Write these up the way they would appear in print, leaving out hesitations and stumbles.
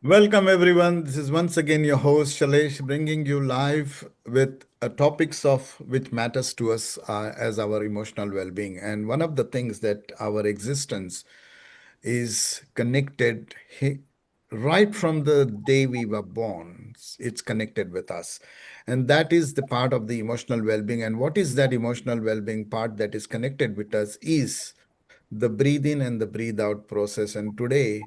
Welcome, everyone. This is once again your host Shailesh, bringing you live with topics of which matters to us as our emotional well-being. And one of the things that our existence is connected right from the day we were born. It's connected with us, and that is the part of the emotional well-being. And what is that emotional well-being part that is connected with us is the breathe in and the breathe out process. And today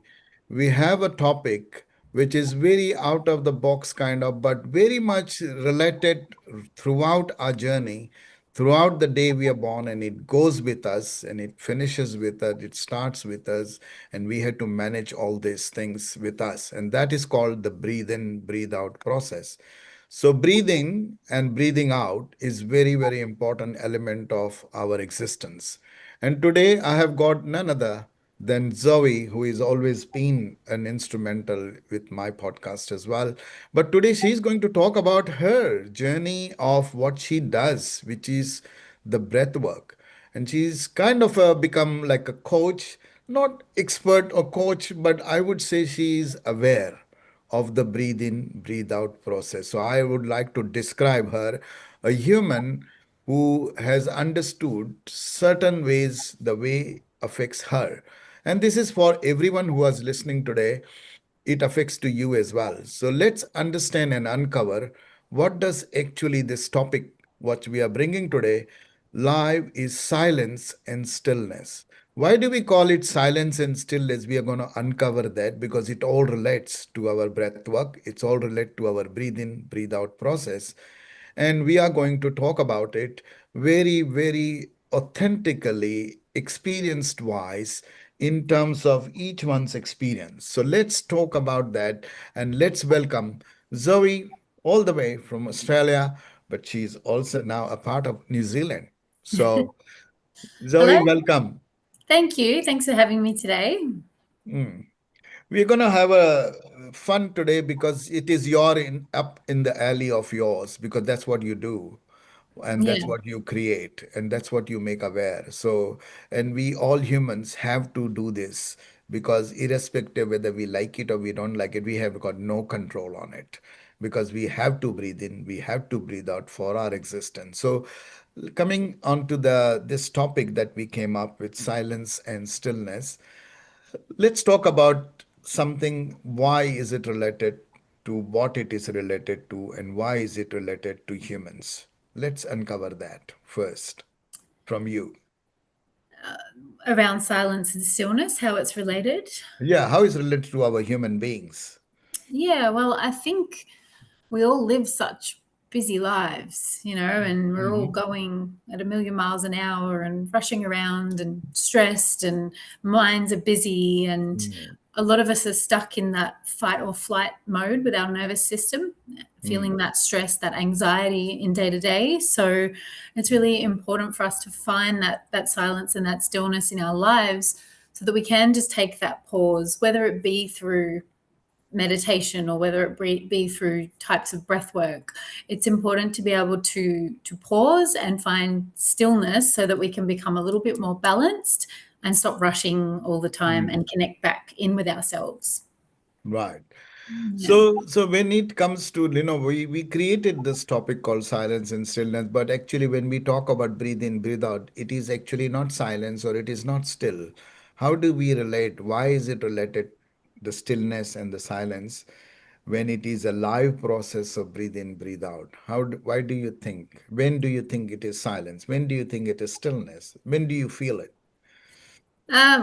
we have a topic which is very out of the box kind of, but very much related throughout our journey, throughout the day we are born, and it goes with us and it finishes with us, it starts with us, and we have to manage all these things with us. And that is called the breathe in, breathe out process. So breathing and breathing out is very, very important element of our existence. And today I have got none other than Zoe, who has always been an instrumental with my podcast as well. But today she's going to talk about her journey of what she does, which is the breath work. And she's kind of become like a coach, not expert or coach, but I would say she's aware of the breathe in, breathe out process. So I would like to describe her a human who has understood certain ways the way affects her. And this is for everyone who is listening today. It affects to you as well. So let's understand and uncover what does actually this topic, what we are bringing today, live is silence and stillness. Why do we call it silence and stillness? We are going to uncover that because it all relates to our breath work. It's all related to our breathe in, breathe out process. And we are going to talk about it very, very authentically, experienced wise, in terms of each one's experience. So let's talk about that and let's welcome Zoe, all the way from Australia, but she's also now a part of New Zealand. So, Hello. Zoe, welcome. Thank you. Thanks for having me today. Mm. We're gonna have a fun today because it is your in up in the alley of yours because that's what you do and that's Yeah. what you create and that's what you make aware. So, and we all humans have to do this because irrespective whether we like it or we don't like it, we have got no control on it because we have to breathe in, we have to breathe out for our existence. So, coming on to the this topic that we came up with, silence and stillness. Let's talk about something. Why is it related to what it is related to, and why is it related to humans? Let's uncover that first from you. Around silence and stillness, how it's related. Yeah, how is it related to our human beings? Yeah, well, I think we all live such busy lives, and we're all Hmm. going at a million miles an hour and rushing around and stressed, and minds are busy. And Mm, a lot of us are stuck in that fight or flight mode with our nervous system, feeling mm, that stress, that anxiety in day to day. So it's really important for us to find that silence and that stillness in our lives so that we can just take that pause, whether it be through meditation or whether it be through types of breath work. It's important to be able to pause and find stillness so that we can become a little bit more balanced and stop rushing all the time mm. and connect back in with ourselves. Right. Yeah. So when it comes to, we created this topic called silence and stillness, but actually when we talk about breathe in, breathe out, it is actually not silence or it is not still. How do we relate? Why is it related, the stillness and the silence, when it is a live process of breathe in, breathe out? Why do you think? When do you think it is silence? When do you think it is stillness? When do you feel it?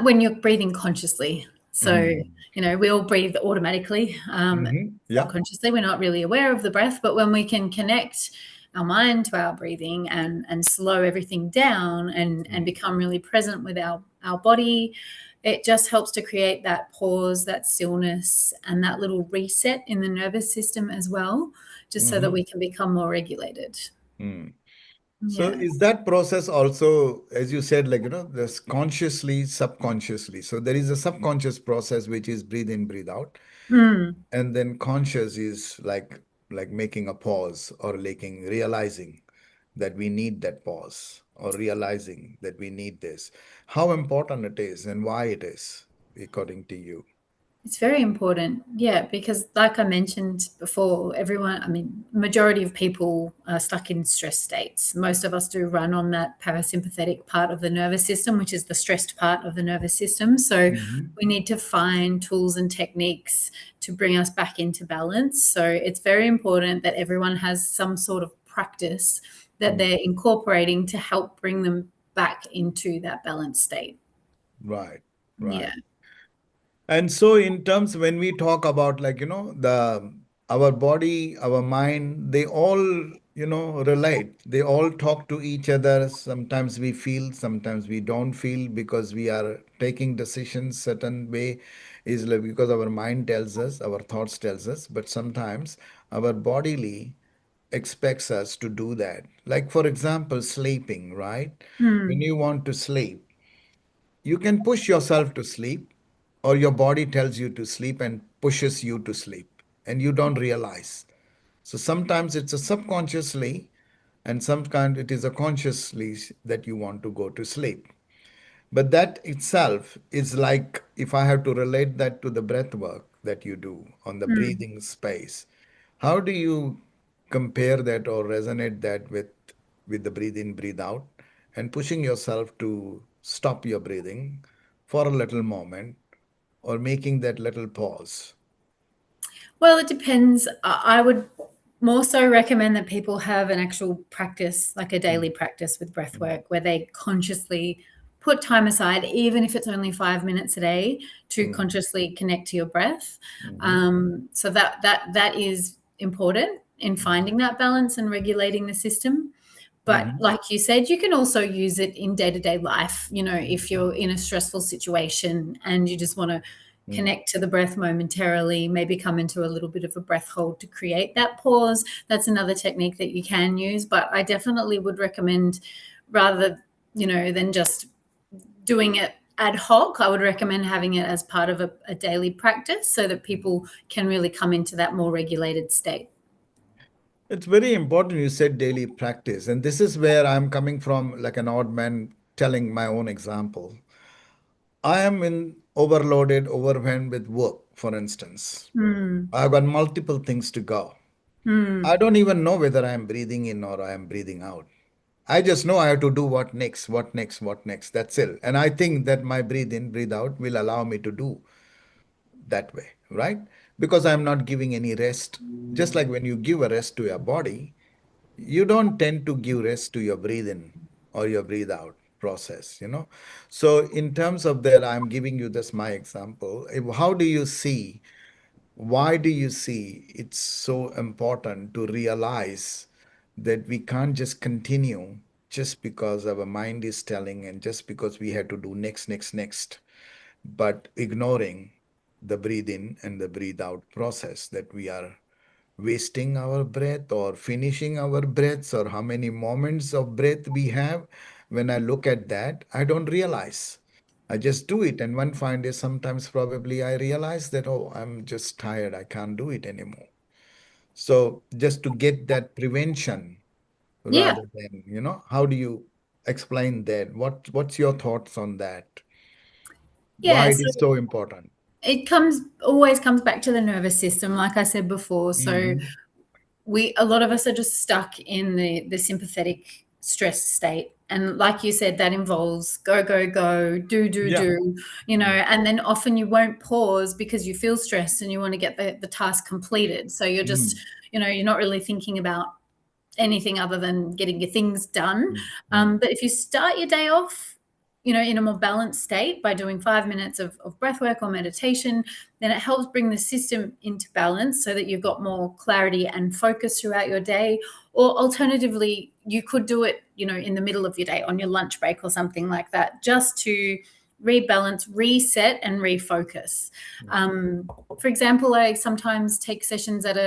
When you're breathing consciously. So, Mm-hmm. we all breathe automatically, Mm-hmm. Yeah. subconsciously. We're not really aware of the breath, but when we can connect our mind to our breathing and slow everything down and Mm, become really present with our body, it just helps to create that pause, that stillness, and that little reset in the nervous system as well, just so that mm-hmm. we can become more regulated. Mm. So Yeah. is that process also, as you said, like, this consciously, subconsciously. So there is a subconscious process which is breathe in, breathe out. Mm. And then conscious is like making a pause or realizing that we need that pause or realizing that we need this. How important it is and why it is, according to you. It's very important, yeah, because like I mentioned before, everyone, I mean, majority of people are stuck in stress states. Most of us do run on that parasympathetic part of the nervous system, which is the stressed part of the nervous system. So Hmm. we need to find tools and techniques to bring us back into balance. So it's very important that everyone has some sort of practice that they're incorporating to help bring them back into that balanced state. Right, Yeah. right. And so, in terms when we talk about, like, the our body, our mind, they all, relate. They all talk to each other. Sometimes we feel, sometimes we don't feel, because we are taking decisions certain way, is like because our mind tells us, our thoughts tells us, but sometimes our bodily expects us to do that. Like, for example, sleeping, right? When Hmm. you want to sleep, you can push yourself to sleep, or your body tells you to sleep and pushes you to sleep, and you don't realize. So sometimes it's a subconsciously, and sometimes it is a consciously that you want to go to sleep. But that itself is like, if I have to relate that to the breath work that you do on the Hmm. breathing space, how do you compare that or resonate that with the breathe in, breathe out, and pushing yourself to stop your breathing for a little moment, or making that little pause? Well, it depends. I would more so recommend that people have an actual practice, like a daily Mm, practice with breath mm, work, where they consciously put time aside, even if it's only 5 minutes a day, to mm, consciously connect to your breath. mhm, So that is important in mhm, finding that balance and regulating the system. But mhm, like you said, you can also use it in day to day life. You know, mm, if you're in a stressful situation and you just want to mm, connect to the breath momentarily, maybe come into a little bit of a breath hold to create that pause. That's another technique that you can use. But I definitely would recommend, rather, than just doing it ad hoc, I would recommend having it as part of a daily practice so that mm. people can really come into that more regulated state. It's very important you said daily practice. And this is where I'm coming from, like an odd man telling my own example. I am in overloaded, overwhelmed with work, for instance. Mm, I've got multiple things to go. I mm. don't even know whether I am breathing in or I am breathing out. I just know I have to do what next, what next, what next. That's it. And I think that my breathe in, breathe out will allow me to do that way, right? Because I'm not giving any rest. Just like when you give a rest to your body, you don't tend to give rest to your breathe in or your breathe out process. So in terms of that, I'm giving you this my example. How do you see, why do you see it's so important to realize that we can't just continue just because our mind is telling, and just because we have to do next, next, next, but ignoring the breathe in and the breathe out process, that we are wasting our breath or finishing our breaths, or how many moments of breath we have. When I look at that, I don't realize. I just do it. And one fine day, sometimes probably I realize that, oh, I'm just tired. I can't do it anymore. So just to get that prevention, Yeah. rather than, how do you explain that? What's your thoughts on that? Why Yeah. it So is so important? it always comes back to the nervous system, like I said before. So Hmm. a lot of us are just stuck in the sympathetic stress state, and like you said, that involves go go go, Yeah. do, and then often you won't pause because you feel stressed and you want to get the task completed, so you're just, Mm, you're not really thinking about anything other than getting your things done. mm, mm, But if you start your day off, in a more balanced state by doing 5 minutes of breath work or meditation, then it helps bring the system into balance so that you've got more clarity and focus throughout your day. Or alternatively, you could do it, in the middle of your day on your lunch break or something like that, just to rebalance, reset, and refocus. mm. Um, for example, I sometimes take sessions at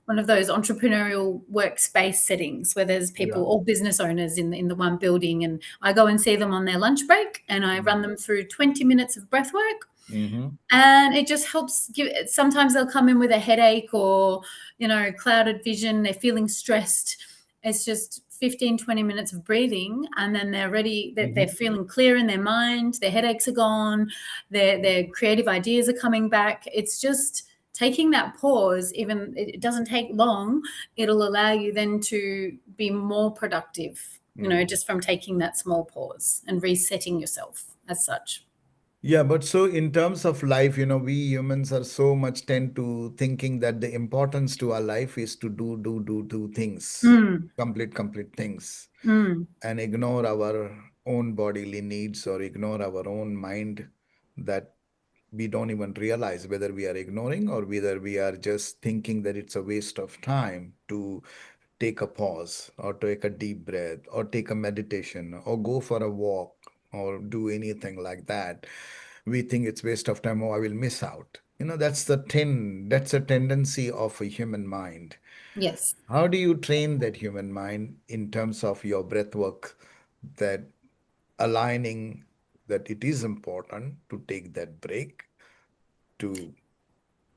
one of those entrepreneurial workspace settings where there's Yeah. people, all business owners in the one building, and I go and see them on their lunch break and I Mm, run them through 20 minutes of breath work, mm-hmm. and it just helps give. Sometimes they'll come in with a headache or, clouded vision, they're feeling stressed. It's just 15, 20 minutes of breathing, and then they're ready, that they're Mhm. feeling clear in their mind, their headaches are gone, their creative ideas are coming back. It's just taking that pause, even it doesn't take long, it'll allow you then to be more productive, Mm. just from taking that small pause and resetting yourself as such. Yeah, but so in terms of life, we humans are so much tend to thinking that the importance to our life is to do things, Mm, complete things, mm, and ignore our own bodily needs or ignore our own mind, that we don't even realize whether we are ignoring or whether we are just thinking that it's a waste of time to take a pause or take a deep breath or take a meditation or go for a walk or do anything like that. We think it's waste of time. Oh, I will miss out. That's a tendency of a human mind. yes. How do you train that human mind in terms of your breath work, that aligning that it is important to take that break, to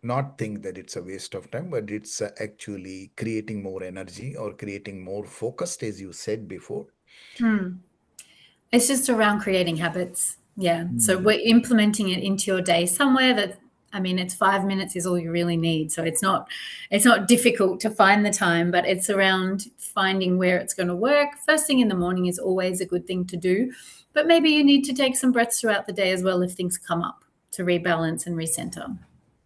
not think that it's a waste of time, but it's actually creating more energy or creating more focused, as you said before? Mm. It's just around creating habits. Yeah. So Mm. we're implementing it into your day somewhere that, I mean, it's 5 minutes is all you really need. So it's not difficult to find the time, but it's around finding where it's going to work. First thing in the morning is always a good thing to do. But maybe you need to take some breaths throughout the day as well if things come up to rebalance and recenter.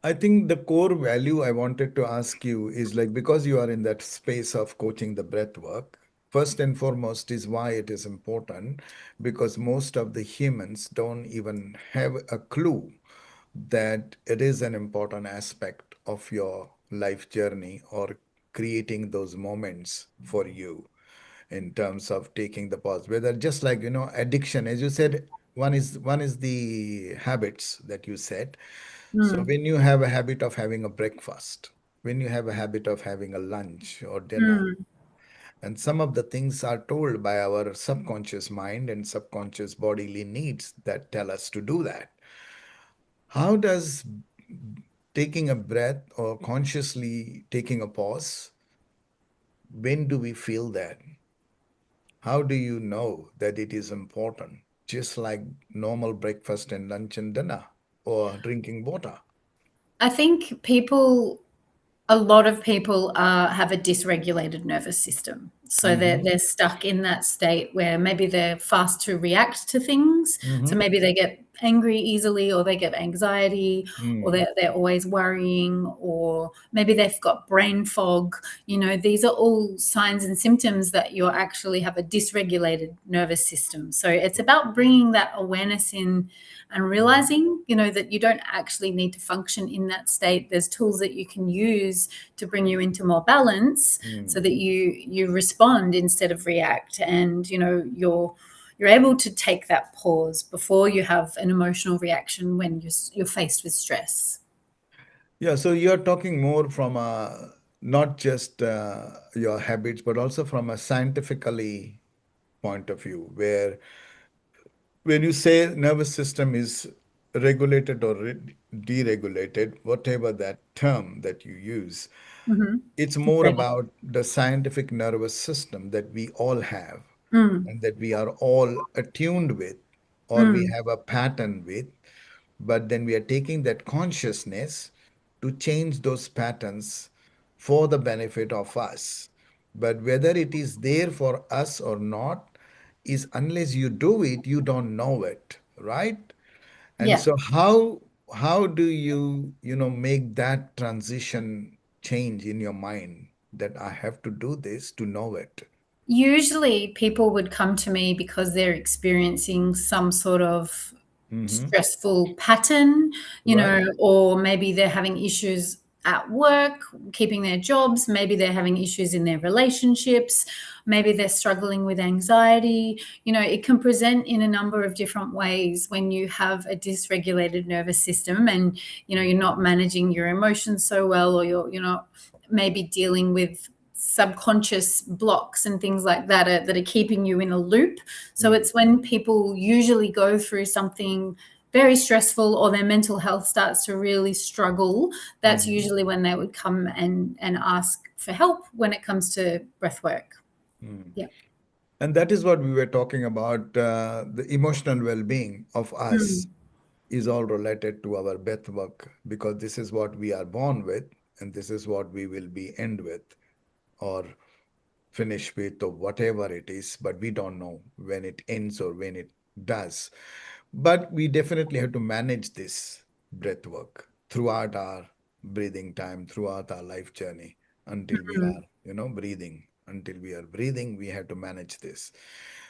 I think the core value I wanted to ask you is like, because you are in that space of coaching the breath work, first and foremost is why it is important, because most of the humans don't even have a clue that it is an important aspect of your life journey or creating those moments for you in terms of taking the pause, whether just like addiction, as you said, one is the habits that you said. So Mm, when you have a habit of having a breakfast, when you have a habit of having a lunch or dinner, mm. and some of the things are told by our subconscious mind and subconscious bodily needs that tell us to do that. How does taking a breath or consciously taking a pause, when do we feel that? How do you know that it is important? Just like normal breakfast and lunch and dinner or drinking water. I think a lot of people have a dysregulated nervous system. So they're, Hmm. they're stuck in that state where maybe they're fast to react to things. So Hmm. maybe they get angry easily, or they get anxiety, or Mm. they're always worrying, or maybe they've got brain fog. These are all signs and symptoms that you actually have a dysregulated nervous system. So it's about bringing that awareness in and Mhm. realizing, that you don't actually need to function in that state. There's tools that you can use to bring you into more balance, so Mm. that you respond instead of react, and you're able to take that pause before you have an emotional reaction when you're faced with stress. Yeah, so you're talking more from a not just your habits, but also from a scientifically point of view, where when you say nervous system is regulated or deregulated, whatever that term that you use, Hmm. it's more about the scientific nervous system that we all have Mm, and that we are all attuned with or we mm, have a pattern with. But then we are taking that consciousness to change those patterns for the benefit of us. But whether it is there for us or not is, unless you do it, you don't know it, right? And yeah. so how do you, make that transition change in your mind that I have to do this to know it? Usually people would come to me because they're experiencing some sort of Mm-hmm. stressful pattern, Right. or maybe they're having issues at work, keeping their jobs, maybe they're having issues in their relationships, maybe they're struggling with anxiety. It can present in a number of different ways when you have a dysregulated nervous system, and you're not managing your emotions so well, or you're not maybe dealing with subconscious blocks and things like that are keeping you in a loop. So Mm. it's when people usually go through something very stressful, or their mental health starts to really struggle, that's Mm-hmm. usually when they would come and ask for help when it comes to breath work. Mm. Yeah. And that is what we were talking about. The emotional well-being of us Mm. is all related to our breath work, because this is what we are born with, and this is what we will be end with, or finish with, or whatever it is, but we don't know when it ends or when it does. But we definitely have to manage this breath work throughout our breathing time, throughout our life journey, until we are, Mm. breathing. Until we are breathing, we have to manage this.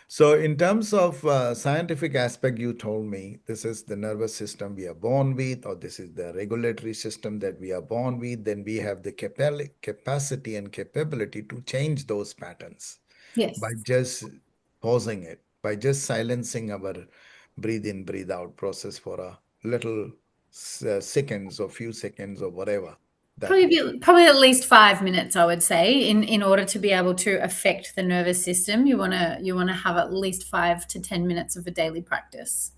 So, in terms of scientific aspect, you told me this is the nervous system we are born with, or this is the regulatory system that we are born with. Then we have the capacity and capability to change those patterns by Yes. just pausing it, by just silencing our breathe in, breathe out process for a little seconds or few seconds or whatever that may. Probably at least 5 minutes, I would say, in order to be able to affect the nervous system. You wanna have at least 5 to 10 minutes of a daily practice.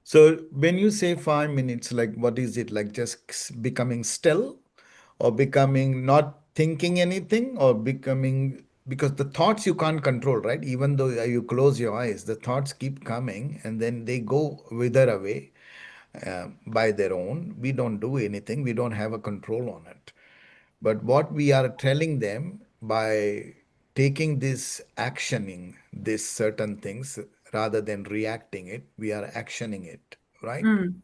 So when you say 5 minutes, like what is it? Like just becoming still, or becoming not thinking anything, or becoming, because the thoughts you can't control, right? Even though you close your eyes, the thoughts keep coming and then they go wither away by their own. We don't do anything, we don't have a control on it. But what we are telling them by taking this actioning, this certain things, rather than reacting it, we are actioning it, right? Mm.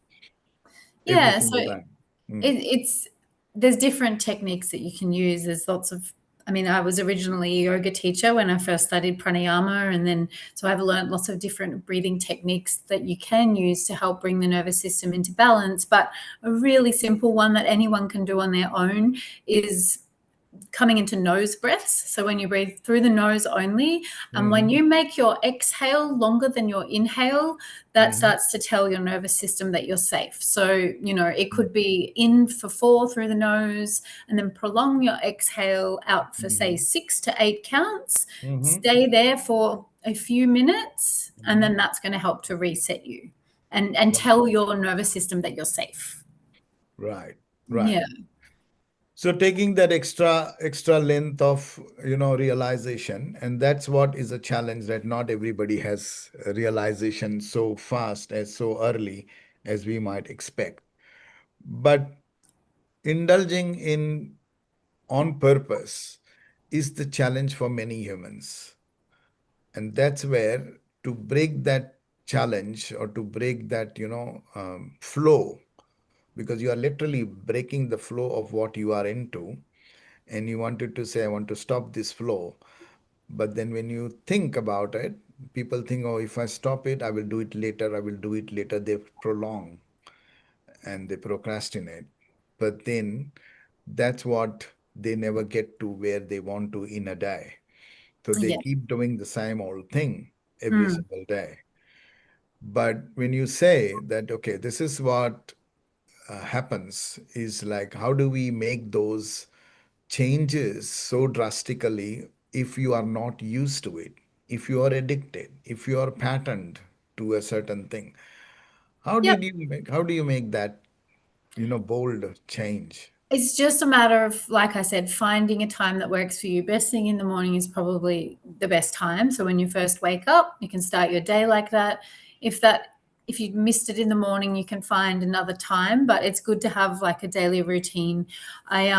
Every Yeah, so single time. Mm. it's there's different techniques that you can use. There's lots of I mean, I was originally a yoga teacher when I first studied pranayama, and then so I've learned lots of different breathing techniques that you can use to help bring the nervous system into balance. But a really simple one that anyone can do on their own is coming into nose breaths. So when you breathe through the nose only, and when Mm-hmm. you make your exhale longer than your inhale, that Mm-hmm. starts to tell your nervous system that you're safe. So, it could be in for 4 through the nose, and then prolong your exhale out for, say, Mm-hmm. 6 to 8 counts. Mm-hmm. Stay there for a few minutes, and Mm-hmm. then that's going to help to reset you and tell your nervous system that you're safe. Right, right. Yeah. So taking that extra length of realization, and that's what is a challenge, that not everybody has a realization so fast, as so early as we might expect. But indulging in on purpose is the challenge for many humans. And that's where, to break that challenge, or to break that flow, because you are literally breaking the flow of what you are into, and you wanted to say, I want to stop this flow. But then when you think about it, people think, oh, if I stop it, I will do it later, I will do it later. They prolong and they procrastinate. But then that's what they never get to where they want to in a day. So they Yeah. keep doing the same old thing every Mm. single day. But when you say that, okay, this is what happens, is like, how do we make those changes so drastically if you are not used to it, if you are addicted, if you are patterned to a certain thing? Yep. How do you make that, bold change? It's just a matter of, like I said, finding a time that works for you. Best thing in the morning is probably the best time. So when you first wake up, you can start your day like that. If that if you missed it in the morning, you can find another time, but it's good to have like a daily routine. I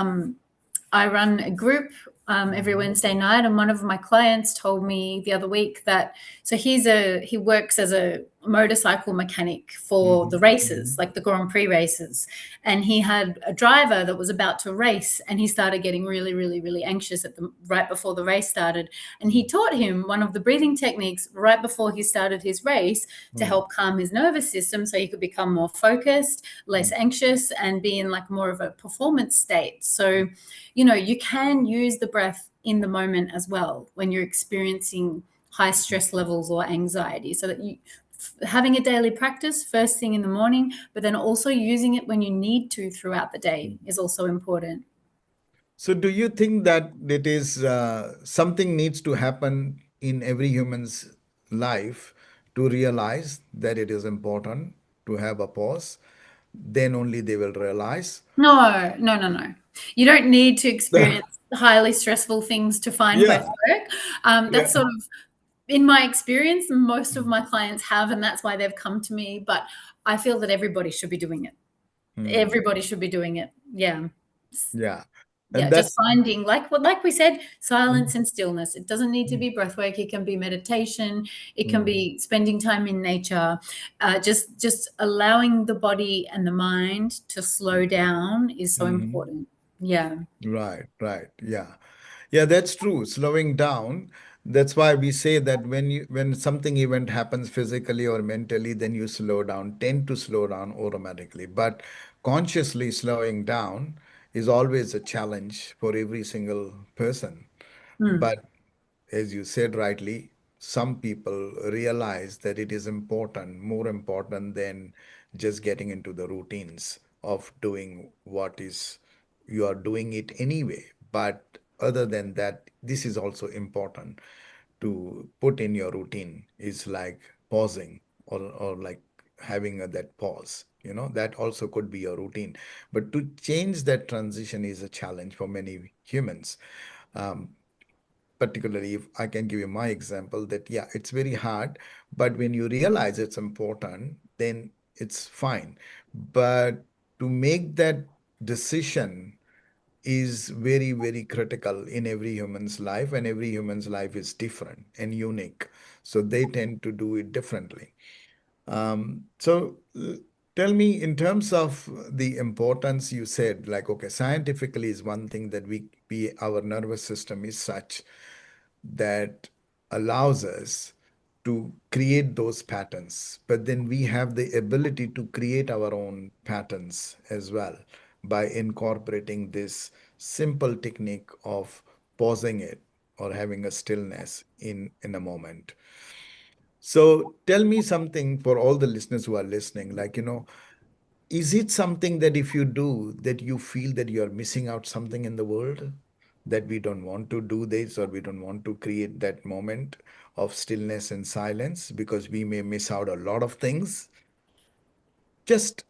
I run a group every Mhm, Wednesday night, and one of my clients told me the other week that he works as a motorcycle mechanic for the mhm, races, mhm, like the Grand Prix races, and he had a driver that was about to race, and he started getting really, really, really anxious at the right before the race started, and he taught him one of the breathing techniques right before he started his race to mhm, help calm his nervous system so he could become more focused, less mhm, anxious, and be in like more of a performance state. So you can use the breath in the moment as well when you're experiencing high stress levels or anxiety, so that you having a daily practice first thing in the morning, but then also using it when you need to throughout the day mhm. is also important. So, do you think that it is something needs to happen in every human's life to realize that it is important to have a pause? Then only they will realize. No, no, no, no. You don't need to experience highly stressful things to find breath Yeah, work. yeah. That's sort of in my experience, most of my clients have, and that's why they've come to me. But I feel that everybody should be doing it. Mm. Everybody should be doing it. Yeah. Yeah. Yeah, And just that's finding, like we said, silence mm, and stillness. It doesn't need to mm, be breath work. It can be meditation. It can mm, be spending time in nature. Just allowing the body and the mind to slow down is so mm. important. Yeah. Right, right. Yeah. Yeah, that's true. Slowing down. That's why we say that when something event happens physically or mentally, then you slow down, tend to slow down automatically. But consciously slowing down is always a challenge for every single person. Mm. But as you said rightly, some people realize that it is important, more important than just getting into the routines of doing what is you are doing it anyway. But other than that, this is also important to put in your routine is like pausing or like having that pause. That also could be your routine. But to change that transition is a challenge for many humans. Um, Particularly if I can give you my example that yeah, it's very hard, but when you realize it's important, then it's fine. But to make that decision is very, very critical in every human's life, and every human's life is different and unique. So they tend to do it differently. So tell me, in terms of the importance, you said, like, okay, scientifically is one thing that we our nervous system is such that allows us to create those patterns. But then we have the ability to create our own patterns as well by incorporating this simple technique of pausing it or having a stillness in a moment. So tell me something for all the listeners who are listening, like, is it something that if you do, that you feel that you are missing out something in the world? That we don't want to do this or we don't want to create that moment of stillness and silence because we may miss out a lot of things? Just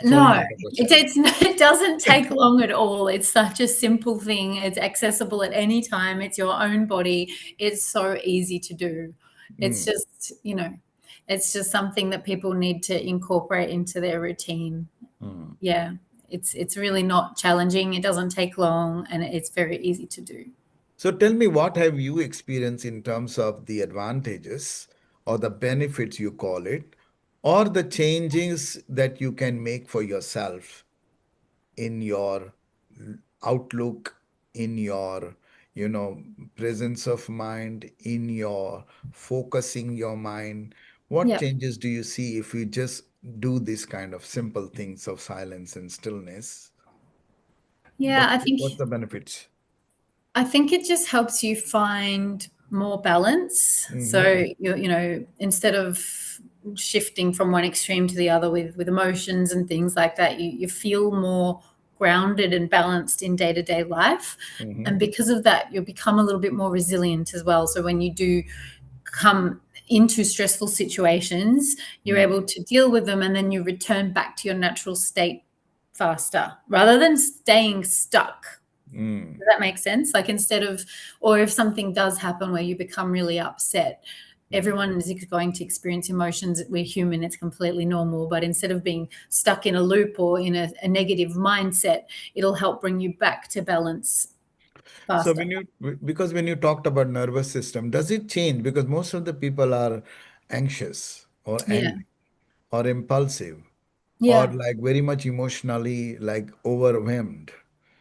throwing No, out a question. it doesn't take long at all. It's such a simple thing. It's accessible at any time. It's your own body. It's so easy to do. It's Mm, just, it's just something that people need to incorporate into their routine. mm. Yeah. It's really not challenging. It doesn't take long and it's very easy to do. So tell me, what have you experienced in terms of the advantages or the benefits, you call it, or the changes that you can make for yourself in your outlook, in your, you know, presence of mind, in your focusing your mind? What Yeah. changes do you see if you just do this kind of simple things of silence and stillness? Yeah, What I think what's the benefits? I think it just helps you find more balance. So Mm-hmm. instead of shifting from one extreme to the other with emotions and things like that, you feel more grounded and balanced in day to day life. Mm-hmm. And because of that, you'll become a little bit more resilient as well. So when you do come into stressful situations, you're able to deal with them and then you return back to your natural state faster rather than staying stuck. Mm-hmm. Does that make sense? Like instead of, or if something does happen where you become really upset, everyone is going to experience emotions. We're human, it's completely normal. But instead of being stuck in a loop or in a negative mindset, it'll help bring you back to balance So faster. because when you talked about nervous system, does it change? Because most of the people are anxious or Yeah. angry or impulsive or Yeah. like very much emotionally like overwhelmed.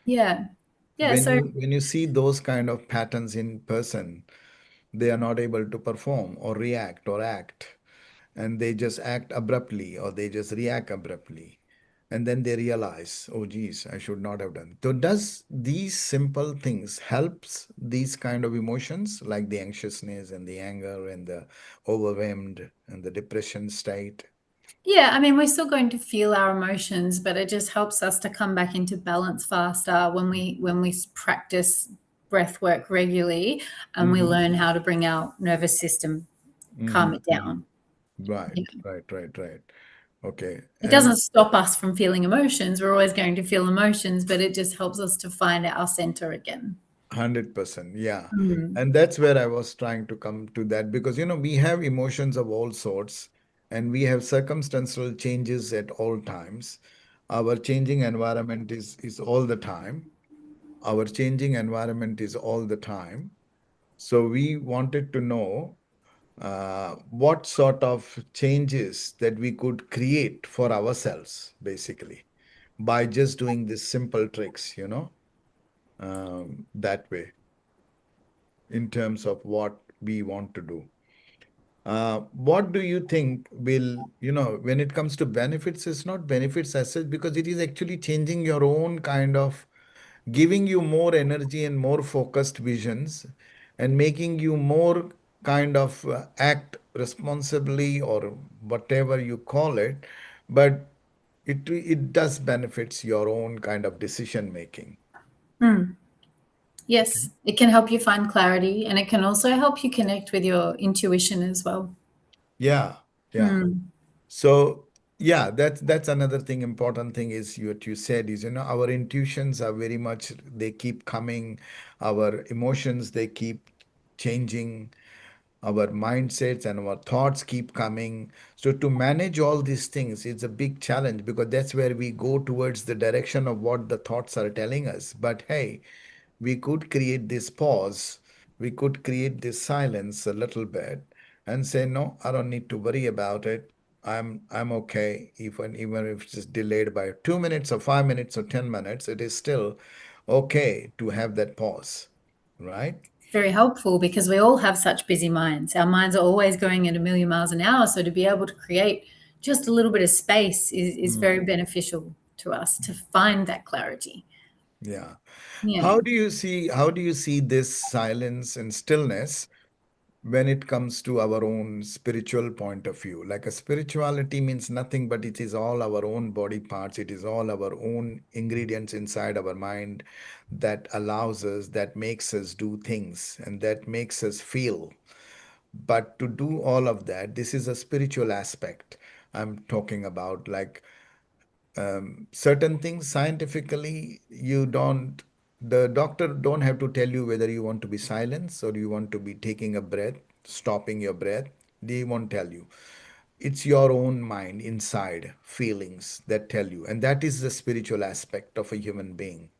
Yeah. Yeah. When So, you see those kind of patterns in person, they are not able to perform or react or act, and they just act abruptly or they just react abruptly, and then they realize, oh geez, I should not have done. So does these simple things helps these kind of emotions like the anxiousness and the anger and the overwhelmed and the depression state? yeah, I mean, we're still going to feel our emotions, but it just helps us to come back into balance faster when we practice breath work regularly and we Mm-hmm. learn how to bring our nervous system, calm Mm-hmm. it Mm-hmm. down. Right, Yeah. right, right, right. Okay. It And doesn't stop us from feeling emotions. We're always going to feel emotions, but it just helps us to find our center again. 100%. Yeah. Mm. And that's where I was trying to come to that because, we have emotions of all sorts and we have circumstantial changes at all times. Our changing environment is all the time. Our changing environment is all the time. So we wanted to know what sort of changes that we could create for ourselves, basically, by just doing these simple tricks, that way in terms of what we want to do. What do you think will, when it comes to benefits, it's not benefits as such because it is actually changing your own kind of, giving you more energy and more focused visions and making you more kind of act responsibly or whatever you call it. But it does benefits your own kind of decision making. Mm. Okay. Yes, it can help you find clarity and it can also help you connect with your intuition as well. Yeah, yeah. Mm. So yeah, that's another thing. Important thing is what you said is our intuitions are very much they keep coming, our emotions they keep changing, our mindsets and our thoughts keep coming. So to manage all these things, it's a big challenge because that's where we go towards the direction of what the thoughts are telling us. But hey, we could create this pause, we could create this silence a little bit and say, no, I don't need to worry about it. I'm okay. Even if it's just delayed by 2 minutes or 5 minutes or 10 minutes, it is still okay to have that pause, right? Very helpful because we all have such busy minds. Our minds are always going at a million miles an hour. So to be able to create just a little bit of space is very Mm, beneficial to us to find that clarity. yeah. Yeah. How do you see this silence and stillness when it comes to our own spiritual point of view? Like a spirituality means nothing but it is all our own body parts, it is all our own ingredients inside our mind that allows us, that makes us do things, and that makes us feel. But to do all of that, this is a spiritual aspect I'm talking about. Like certain things scientifically you don't, the doctor don't have to tell you whether you want to be silenced or you want to be taking a breath, stopping your breath. They won't tell you. It's your own mind inside feelings that tell you, and that is the spiritual aspect of a human being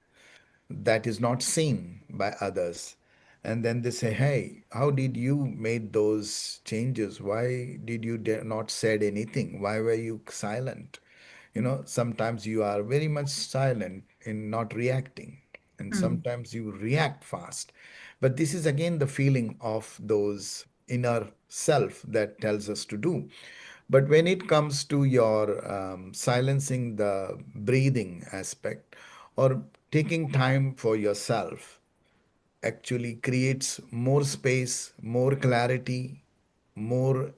that is not seen by others. And then they say, hey, how did you made those changes? Why did you not said anything? Why were you silent? Sometimes you are very much silent in not reacting, and Mm. sometimes you react fast. But this is again the feeling of those inner self that tells us to do. But when it comes to your silencing the breathing aspect or taking time for yourself, actually creates more space, more clarity, more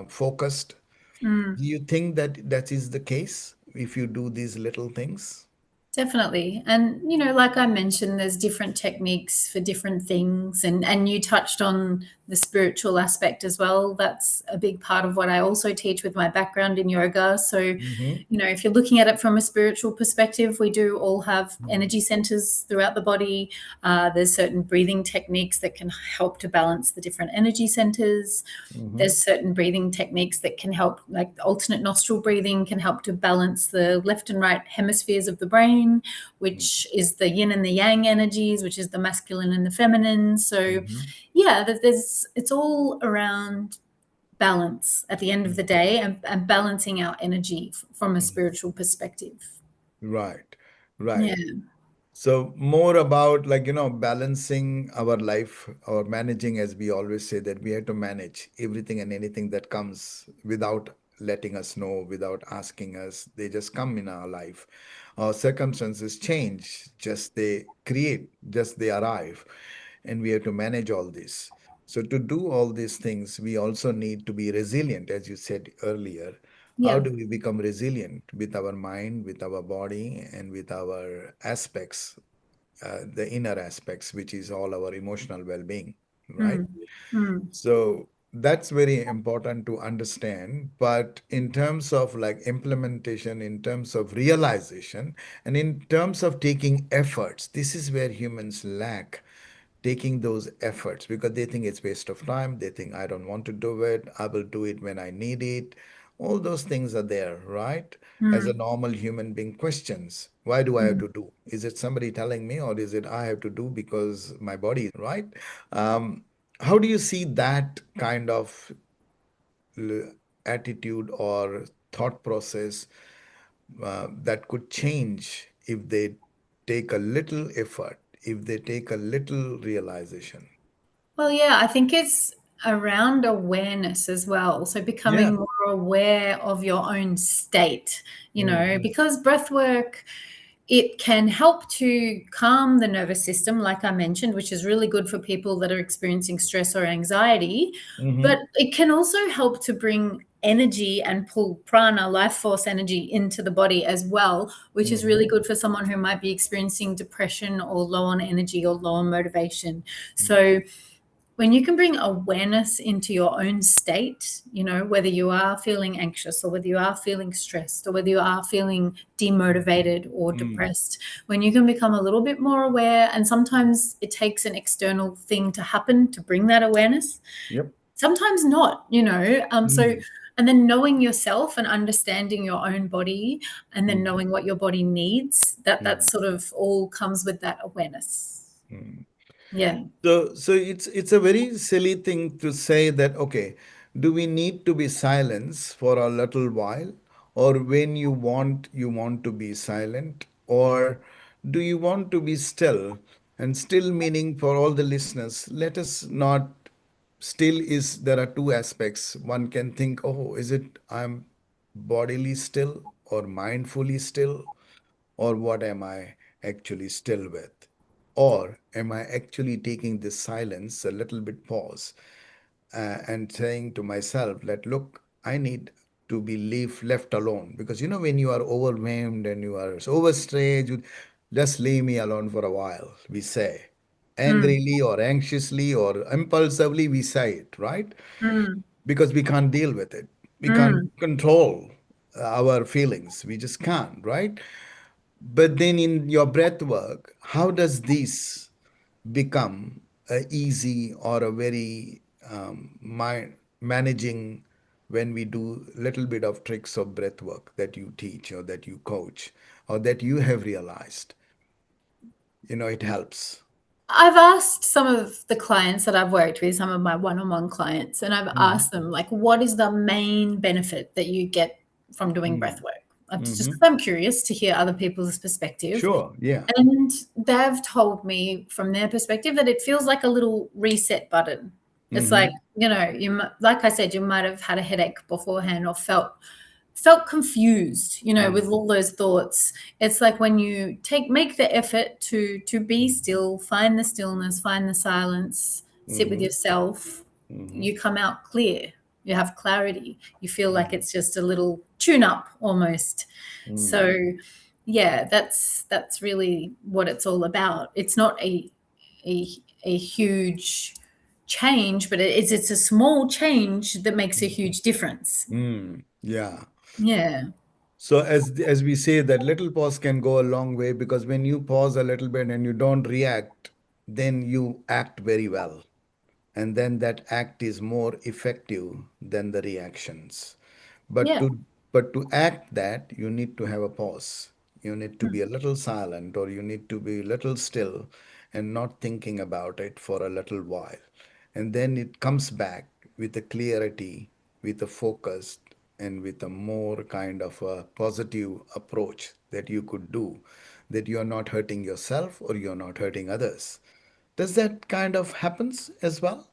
focused. Mm. Do you think that that is the case if you do these little things? Definitely. And, like I mentioned, there's different techniques for different things. And you touched on the spiritual aspect as well. That's a big part of what I also teach with my background in yoga. So, Mm-hmm. if you're looking at it from a spiritual perspective, we do all have energy centers throughout the body. There's certain breathing techniques that can help to balance the different energy centers. Mm-hmm. There's certain breathing techniques that can help, like alternate nostril breathing can help to balance the left and right hemispheres of the brain, which is the yin and the yang energies, which is the masculine and the feminine. So Mm-hmm. yeah, there's it's all around balance at the end of the day, and balancing our energy from a Mm-hmm. spiritual perspective. Right, right. Yeah. So more about like, balancing our life or managing, as we always say that we have to manage everything and anything that comes without letting us know, without asking us. They just come in our life. Our circumstances change, just they create, just they arrive, and we have to manage all this. So to do all these things, we also need to be resilient, as you said earlier. How Yeah. do we become resilient with our mind, with our body, and with our aspects, the inner aspects, which is all our emotional well being, right? Mm. Mm. So that's very important to understand. But in terms of like implementation, in terms of realization, and in terms of taking efforts, this is where humans lack. taking those efforts because they think it's waste of time. They think I don't want to do it. I will do it when I need it. All those things are there, right? As a Mm, normal human being questions, why do I have mm. to do? Is it somebody telling me, or is it I have to do because my body, right? Um, how do you see that kind of attitude or thought process that could change if they take a little effort, if they take a little realization? Well, yeah, I think it's around awareness as well. So Yeah. becoming more aware of your own state, Mm-hmm. because breath work, it can help to calm the nervous system, like I mentioned, which is really good for people that are experiencing stress or anxiety. But Mm-hmm. it can also help to bring energy and pull prana, life force energy, into the body as well, which is Mm-hmm. really good for someone who might be experiencing depression or low on energy or low on motivation. So, when you can bring awareness into your own state, whether you are feeling anxious or whether you are feeling stressed or whether you are feeling demotivated or Mm. depressed, when you can become a little bit more aware, and sometimes it takes an external thing to happen to bring that awareness, Yep. sometimes not. So, Mm. and then knowing yourself and understanding your own body and then Mm. knowing what your body needs, that Mm. sort of all comes with that awareness. Mm. Yeah. So it's a very silly thing to say that, okay, do we need to be silence for a little while, or when you want to be silent, or do you want to be still? And still meaning for all the listeners, let us not still is there are two aspects. One can think, oh, is it I'm bodily still or mindfully still? Or what am I actually still with? Or am I actually taking this silence a little bit pause and saying to myself that, look, I need to be left alone. Because when you are overwhelmed and you are so overstressed, just leave me alone for a while, we say. Mm, Angrily or anxiously or impulsively, we say it, right? mm, Because we can't deal with it. We can't mm. control our feelings. We just can't, right? But then in your breath work, how does this become a easy or a very mind managing when we do little bit of tricks of breath work that you teach or that you coach or that you have realized, it helps. I've asked some of the clients that I've worked with, some of my one-on-one clients, and I've Mm-hmm. asked them, like, what is the main benefit that you get from doing breath work? It's just Mm-hmm. because I'm curious to hear other people's perspective. Sure. Yeah. And they've told me from their perspective that it feels like a little reset button. It's like, Mm-hmm. like I said, you might have had a headache beforehand or felt confused, with Mm-hmm. all those thoughts. It's like when you make the effort to be still, find the stillness, find the silence, sit with Mm-hmm. yourself, Mm-hmm. you come out clear. You have clarity. You feel like it's just a little tune up almost. Mm-hmm. So yeah, that's really what it's all about. It's not a, a huge change, but it's a small change that makes a huge difference. Mm-hmm. Yeah. Yeah. So as we say that little pause can go a long way because when you pause a little bit and you don't react, then you act very well. And then that act is more effective than the reactions. But Yeah. to act that, you need to have a pause. You need to be a little silent or you need to be a little still and not thinking about it for a little while. And then it comes back with a clarity, with a focus, and with a more kind of a positive approach that you could do, that you're not hurting yourself or you're not hurting others. Does that kind of happens as well?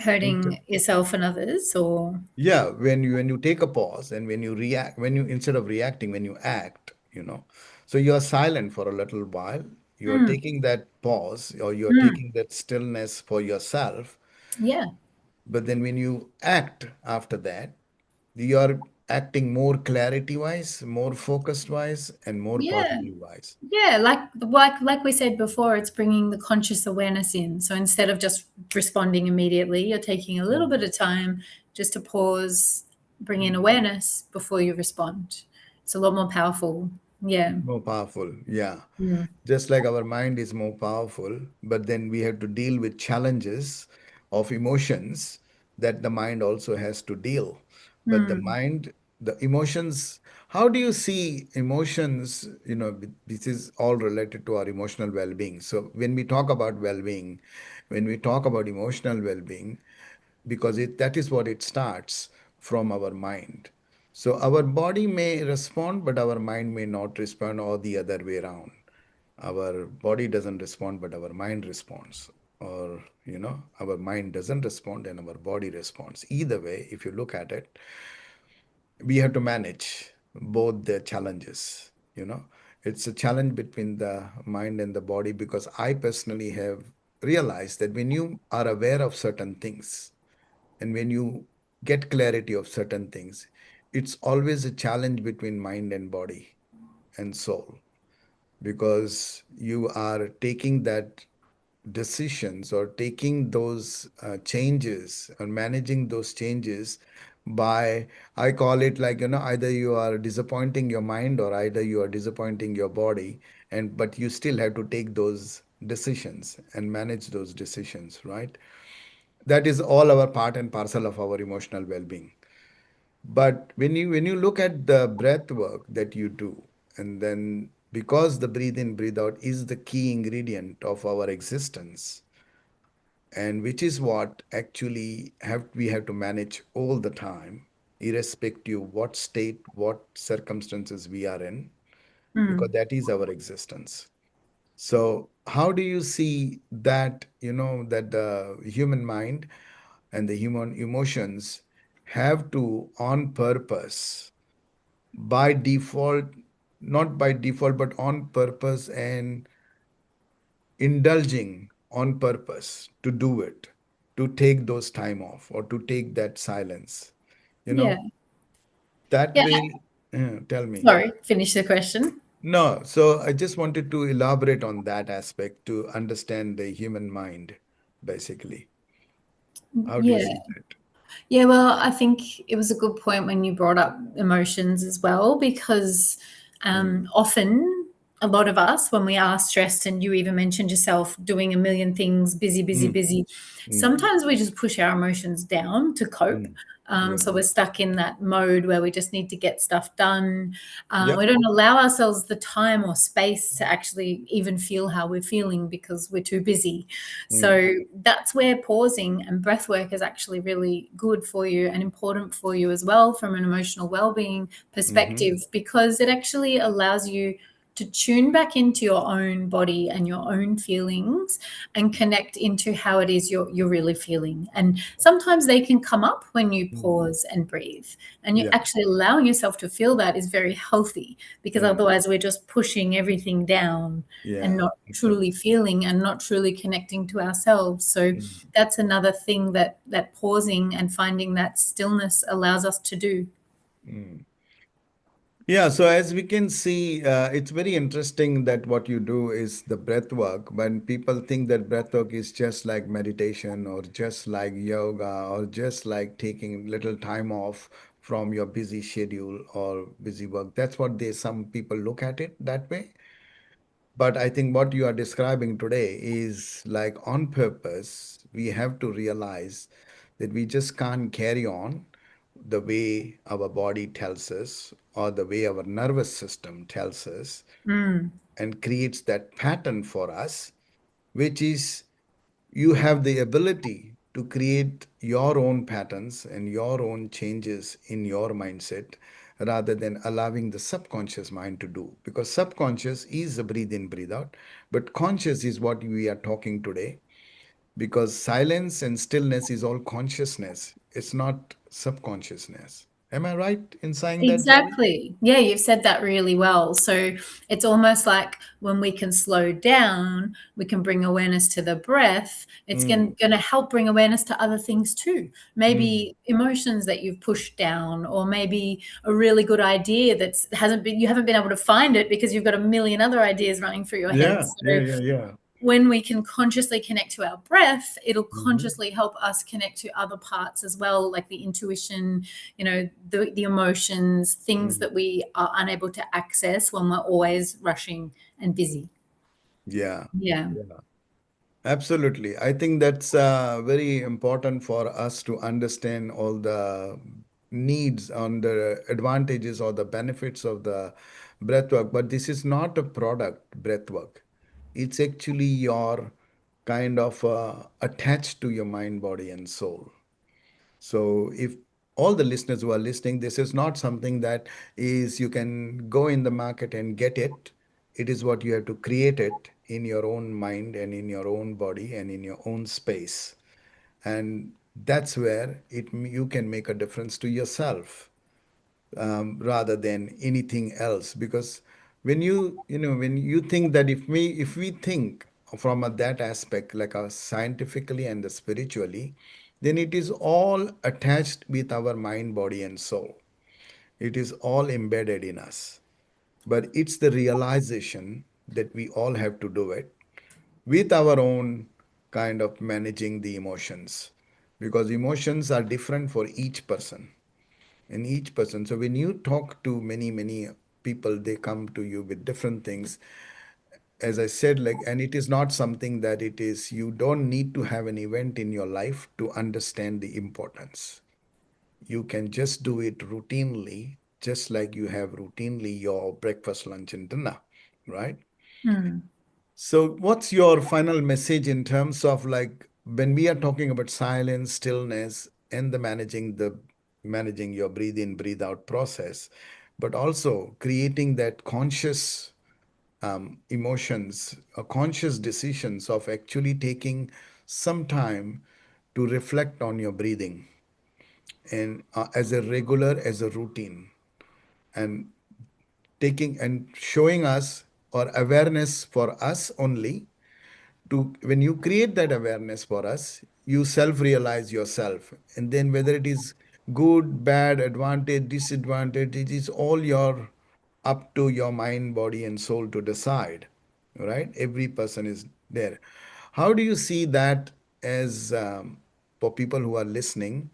Hurting yourself and others, or Yeah, when you take a pause and when you react, when you instead of reacting, when you act, so you're silent for a little while. You're mm, taking that pause or you're mm, taking that stillness for yourself. yeah, But then when you act after that, you're acting more clarity wise, more focused wise, and more yeah, positive wise. yeah. Like we said before, it's bringing the conscious awareness in. So instead of just responding immediately, you're taking a little bit Mm. of time just to pause, bring in Mm. awareness before you respond. It's a lot more powerful. Yeah. More powerful. Yeah. Mm. Just like our mind is more powerful, but then we have to deal with challenges of emotions that the mind also has to deal. But the Mm. mind, the emotions, how do you see emotions? This is all related to our emotional well being. So, when we talk about well being, when we talk about emotional well being, because that is what it starts from our mind. So, our body may respond, but our mind may not respond, or the other way around. Our body doesn't respond, but our mind responds. Or, our mind doesn't respond and our body responds. Either way, if you look at it, we have to manage both the challenges. It's a challenge between the mind and the body, because I personally have realized that when you are aware of certain things and when you get clarity of certain things, it's always a challenge between mind and body and soul, because you are taking that decisions or taking those changes and managing those changes by, I call it like, either you are disappointing your mind or either you are disappointing your body, and but you still have to take those decisions and manage those decisions, right? That is all our part and parcel of our emotional well-being. But when you look at the breath work that you do, and then because the breathe in, breathe out is the key ingredient of our existence, and which is what actually we have to manage all the time, irrespective what state, what circumstances we are in, because Mm. that is our existence. So how do you see that, that the human mind and the human emotions have to, on purpose, by default, not by default, but on purpose, and indulging on purpose to do it, to take those time off or to take that silence, you Yeah. know, that Yeah. way. Tell me. Sorry, finish the question. No, so I just wanted to elaborate on that aspect to understand the human mind, basically. How do you Yeah. see that? Yeah, well, I think it was a good point when you brought up emotions as well, because Mm, often a lot of us, when we are stressed, and you even mentioned yourself doing a million things, busy, busy, mm, busy, mm, sometimes we just push our emotions down to cope. mm. Yeah. So we're stuck in that mode where we just need to get stuff done. We Yep. don't allow ourselves the time or space to actually even feel how we're feeling because we're too busy. Mm, So that's where pausing and breath work is actually really good for you and important for you as well from an emotional well-being mm-hmm, perspective, because it actually allows you to tune back into your own body and your own feelings and connect into how it is you're really feeling. And sometimes they can come up when you mm. pause and breathe. And you Yeah. actually allowing yourself to feel that is very healthy, because Mm, otherwise we're just pushing everything down and yeah. not truly Exactly. feeling and not truly connecting to ourselves. So Mm, that's another thing that pausing and finding that stillness allows us to do. mm. Yeah, so as we can see, it's very interesting that what you do is the breath work. When people think that breath work is just like meditation or just like yoga or just like taking little time off from your busy schedule or busy work, that's what some people look at it that way. But I think what you are describing today is like on purpose, we have to realize that we just can't carry on the way our body tells us or the way our nervous system tells us Mm, and creates that pattern for us, which is, you have the ability to create your own patterns and your own changes in your mindset rather than allowing the subconscious mind to do, because subconscious is a breathe in, breathe out, but conscious is what we are talking today, because silence and stillness is all consciousness, it's not subconsciousness. Am I right in saying that, Zoe? exactly. Yeah, you've said that really well. So it's almost like when we can slow down, we can bring awareness to the breath. It's Mm, going to help bring awareness to other things too. mm. Maybe emotions that you've pushed down, or maybe a really good idea you haven't been able to find it because you've got a million other ideas running through your head. Yeah, yeah, So yeah, yeah. when we can consciously connect to our breath, it'll Mhm. consciously help us connect to other parts as well, like the intuition, the emotions, things Mhm. that we are unable to access when we're always rushing and busy. Yeah. Yeah. Yeah. Absolutely. I think that's very important for us to understand all the needs and the advantages or the benefits of the breathwork. But this is not a product, breathwork. It's actually your kind of attached to your mind, body, and soul. So if all the listeners who are listening, this is not something that is you can go in the market and get it. It is what you have to create it in your own mind and in your own body and in your own space. And that's where you can make a difference to yourself, rather than anything else. Because when you think that if we think from that aspect, like scientifically and the spiritually, then it is all attached with our mind, body, and soul. It is all embedded in us. But it's the realization that we all have to do it with our own kind of managing the emotions, because emotions are different for each person, in each person. So when you talk to many people, they come to you with different things. As I said, like, and it is not something that it is, you don't need to have an event in your life to understand the importance. You can just do it routinely, just like you have routinely your breakfast, lunch, and dinner, right? Mm. So, what's your final message in terms of, like, when we are talking about silence, stillness, and the managing your breathe in, breathe out process, but also creating that conscious emotions, conscious decisions of actually taking some time to reflect on your breathing, and as a regular, as a routine, and taking and showing us or awareness for us only. To when you create that awareness for us, you self realize yourself, and then whether it is good, bad, advantage, disadvantage, it is all your up to your mind, body, and soul to decide, right? Every person is there. How do you see that as, for people who are listening,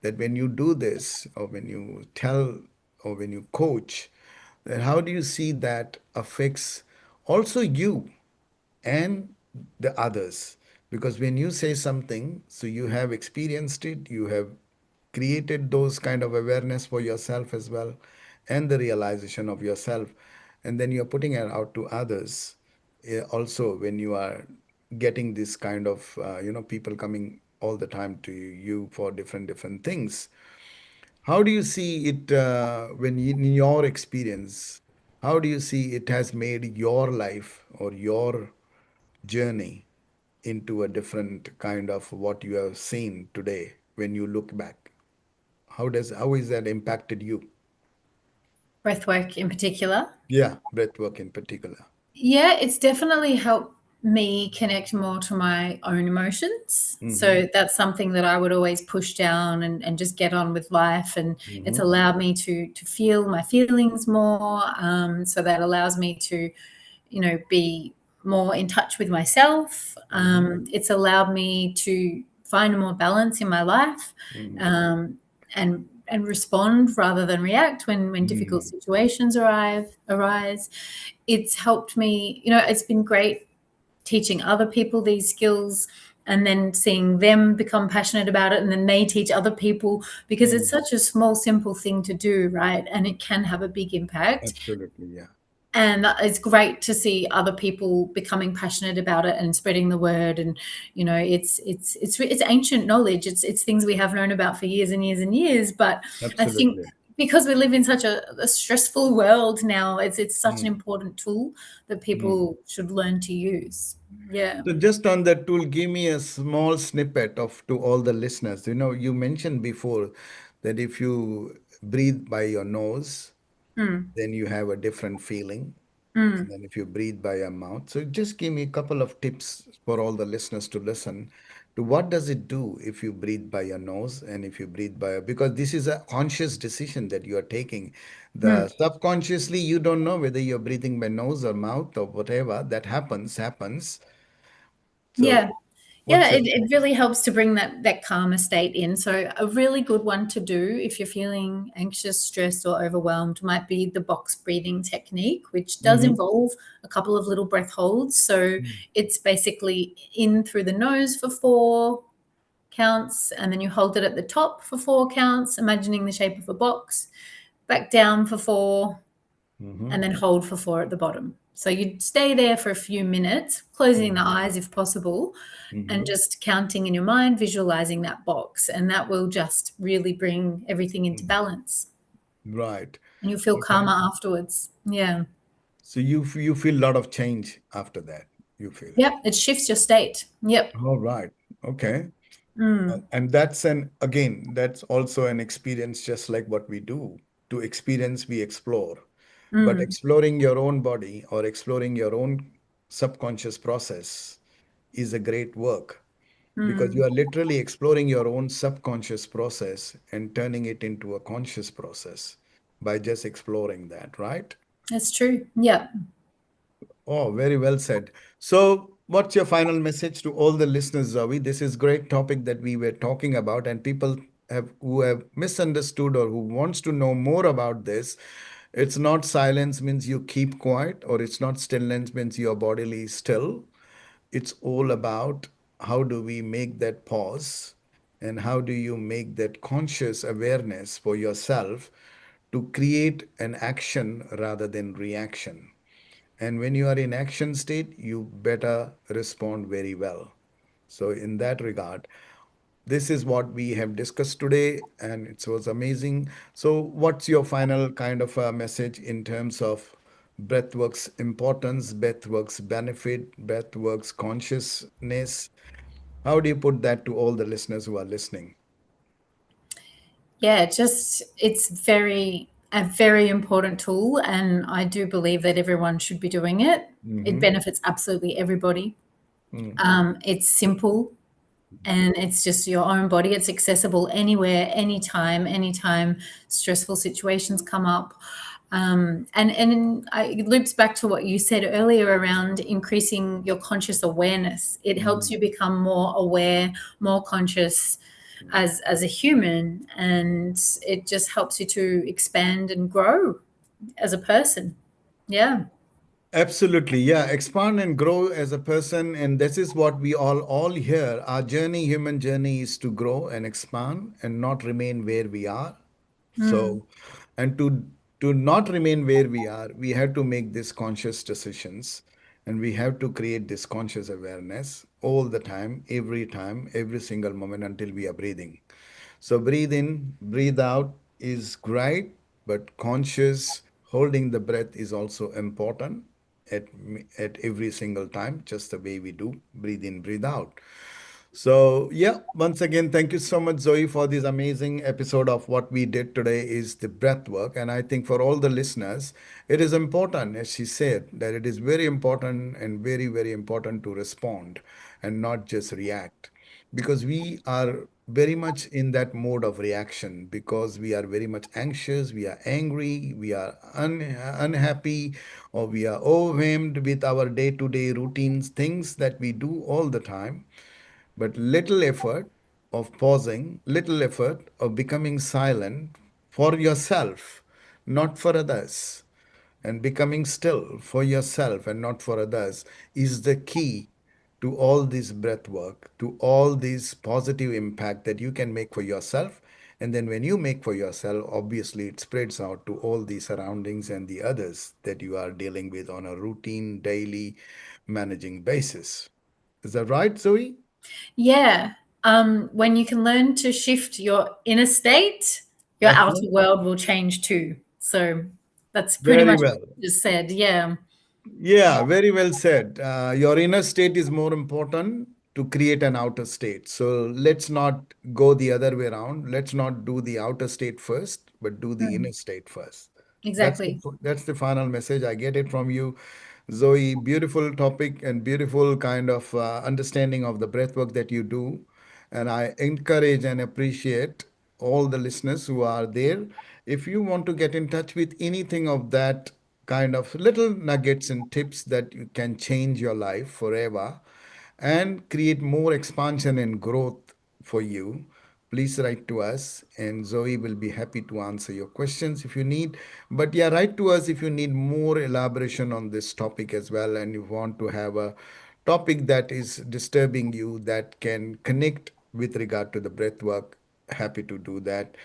that when you do this, or when you tell, or when you coach, then how do you see that affects also you and the others? Because when you say something, so you have experienced it, you have created those kind of awareness for yourself as well, and the realization of yourself, and then you're putting it out to others. Also, when you are getting this kind of people coming all the time to you for different things, how do you see it, when in your experience, how do you see it has made your life or your journey into a different kind of what you have seen today when you look back? How is that impacted you? Breathwork in particular. Yeah, breathwork in particular. Yeah, it's definitely helped me connect more to my own emotions. Mm-hmm. So that's something that I would always push down and just get on with life. And it's Mm-hmm. allowed me to feel my feelings more. So that allows me to, be more in touch with myself. Mm-hmm. It's allowed me to find more balance in my life, Mm-hmm. and respond rather than react when difficult Mm-hmm. situations arise. It's helped me, it's been great teaching other people these skills and then seeing them become passionate about it and then they teach other people, because it's Mm. such a small simple thing to do, right? And it can have a big impact. Absolutely, yeah. And it's great to see other people becoming passionate about it and spreading the word. And it's ancient knowledge. It's things we have known about for years and years and years. But I think Absolutely. because we live in such a stressful world now, it's such an Mm. important tool that Mm. people should learn to use. Yeah. So just on that tool, give me a small snippet of to all the listeners. You mentioned before that if you breathe by your nose, Mm, then you have a different feeling. And mm. then if you breathe by your mouth. So just give me a couple of tips for all the listeners to listen to what does it do if you breathe by your nose and if you breathe by, because this is a conscious decision that you are taking. Mm. The subconsciously, you don't know whether you're breathing by nose or mouth or whatever that happens. So, Yeah. Yeah, what's your it really helps to bring that calmer state in. So a really good one to do if you're feeling anxious, stressed, or overwhelmed might be the box breathing technique, which does Mm-hmm. involve a couple of little breath holds. So it's basically in through the nose for 4 counts, and then you hold it at the top for 4 counts, imagining the shape of a box, back down for 4, Mm-hmm. and then hold for 4 at the bottom. So you'd stay there for a few minutes, closing the eyes if possible, and Mm-hmm. just counting in your mind, visualizing that box. And that will just really bring everything into balance. Right. And you'll feel Okay. calmer afterwards. Yeah. So you feel a lot of change after that. You feel. Yep. It shifts your state. Yep. All right. Okay. Mm, And that's an again, that's also an experience just like what we do. To experience, we explore. But mm, exploring your own body or exploring your own subconscious process is a great work because you mm. are literally exploring your own subconscious process and turning it into a conscious process by just exploring that, right? That's true. Yep. Oh, very well said. So, what's your final message to all the listeners, Zoe? This is great topic that we were talking about, and people have who have misunderstood or who wants to know more about this. It's not silence means you keep quiet, or it's not stillness means your bodily is still. It's all about how do we make that pause, and how do you make that conscious awareness for yourself to create an action rather than reaction. And when you are in action state, you better respond very well. So in that regard, this is what we have discussed today, and it was amazing. So what's your final kind of message in terms of breathwork's importance, breathwork's benefit, breathwork's consciousness? How do you put that to all the listeners who are listening? Yeah, just it's a very important tool, and I do believe that everyone should be doing it. It Mm-hmm. benefits absolutely everybody. Mm. It's simple, and it's just your own body. It's accessible anywhere, anytime stressful situations come up. It loops back to what you said earlier around increasing your conscious awareness. It helps you become more aware, more conscious as a human, and it just helps you to expand and grow as a person. Yeah. Absolutely, yeah. Expand and grow as a person, and this is what we all hear. Our journey, human journey, is to grow and expand and not remain where we are. Mm, So, and to not remain where we are, we have to make these conscious decisions, and we have to create this conscious awareness all the time, every single moment until we are breathing. So breathe in, breathe out is great, but conscious holding the breath is also important at every single time, just the way we do breathe in, breathe out. So yeah, once again, thank you so much, Zoe, for this amazing episode of what we did today is the breath work. And I think for all the listeners, it is important, as she said, that it is very important and very, very important to respond and not just react because we are very much in that mode of reaction because we are very much anxious, we are angry, we are unhappy, or we are overwhelmed with our day to day routines, things that we do all the time. But little effort of pausing, little effort of becoming silent for yourself, not for others, and becoming still for yourself and not for others is the key to all this breath work, to all this positive impact that you can make for yourself. And then when you make for yourself, obviously it spreads out to all the surroundings and the others that you are dealing with on a routine, daily managing basis. Is that right, Zoe? yeah. When you can learn to shift your inner state, your outer world will change too. So that's pretty Very much what well. you just said. Yeah. Yeah, very well said. Your inner state is more important to create an outer state. So let's not go the other way around. Let's not do the outer state first, but do the Mm, inner state first. exactly. That's the final message. I get it from you, Zoe. Beautiful topic and beautiful kind of understanding of the breath work that you do. And I encourage and appreciate all the listeners who are there. If you want to get in touch with anything of that kind of little nuggets and tips that you can change your life forever, and create more expansion and growth for you, please write to us, and Zoe will be happy to answer your questions if you need. But yeah, write to us if you need more elaboration on this topic as well, and you want to have a topic that is disturbing you that can connect with regard to the breath work. Happy to do that.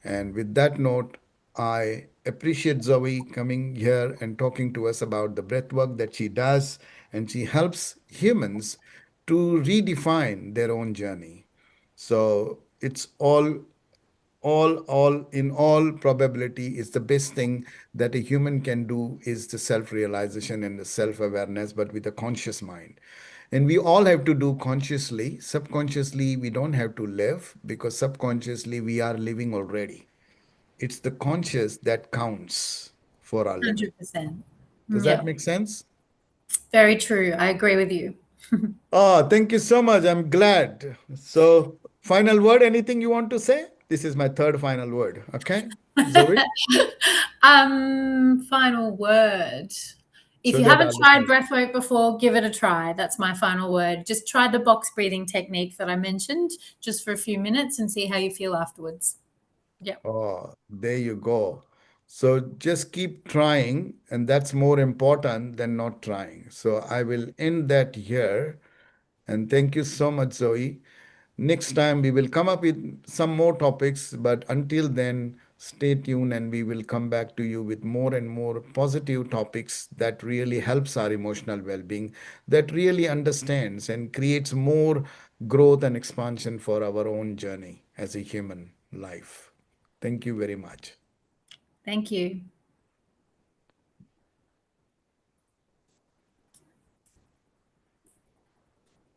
And with that note, I appreciate Zoe coming here and talking to us about the breath work that she does, and she helps humans to redefine their own journey. So it's all in all probability is the best thing that a human can do is the self-realization and the self-awareness, but with a conscious mind. And we all have to do consciously. Subconsciously, we don't have to live because subconsciously we are living already. It's the conscious that counts for our living. 100%. Does that Yep. make sense? Very true. I agree with you. Oh, thank you so much. I'm glad. So, final word, anything you want to say? This is my third final word. Okay, Zoe? Final word. If So you that haven't our tried listeners. breathwork before, give it a try. That's my final word. Just try the box breathing technique that I mentioned just for a few minutes and see how you feel afterwards. Yep. Oh, there you go. So just keep trying, and that's more important than not trying. So I will end that here. And thank you so much, Zoe. Next time we will come up with some more topics, but until then, stay tuned and we will come back to you with more and more positive topics that really helps our emotional well-being, that really understands and creates more growth and expansion for our own journey as a human life. Thank you very much. Thank you.